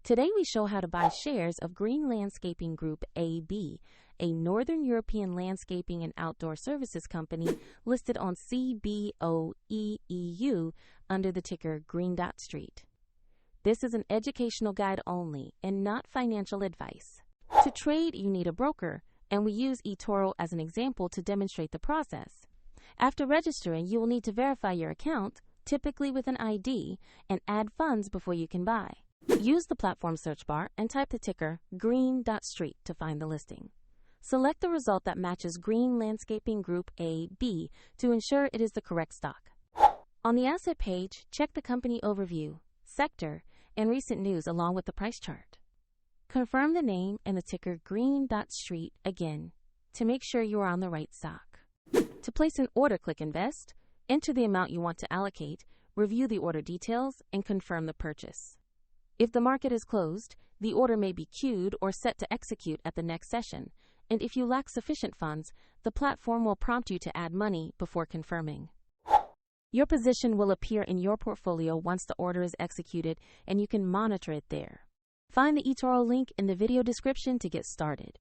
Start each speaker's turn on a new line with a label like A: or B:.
A: Today we show how to buy shares of Green Landscaping Group AB, a Northern European landscaping and outdoor services company listed on CBOE EU under the ticker GREEN.ST. This is an educational guide only and not financial advice. To trade, you need a broker, and we use eToro as an example to demonstrate the process. After registering, you will need to verify your account, typically with an ID, and add funds before you can buy. Use the platform search bar and type the ticker GREEN.ST to find the listing. Select the result that matches Green Landscaping Group AB to ensure it is the correct stock. On the asset page, check the company overview, sector, and recent news along with the price chart. Confirm the name and the ticker GREEN.ST again to make sure you are on the right stock. To place an order, click Invest, enter the amount you want to allocate, review the order details, and confirm the purchase. If the market is closed, the order may be queued or set to execute at the next session, and if you lack sufficient funds, the platform will prompt you to add money before confirming. Your position will appear in your portfolio once the order is executed, and you can monitor it there. Find the eToro link in the video description to get started.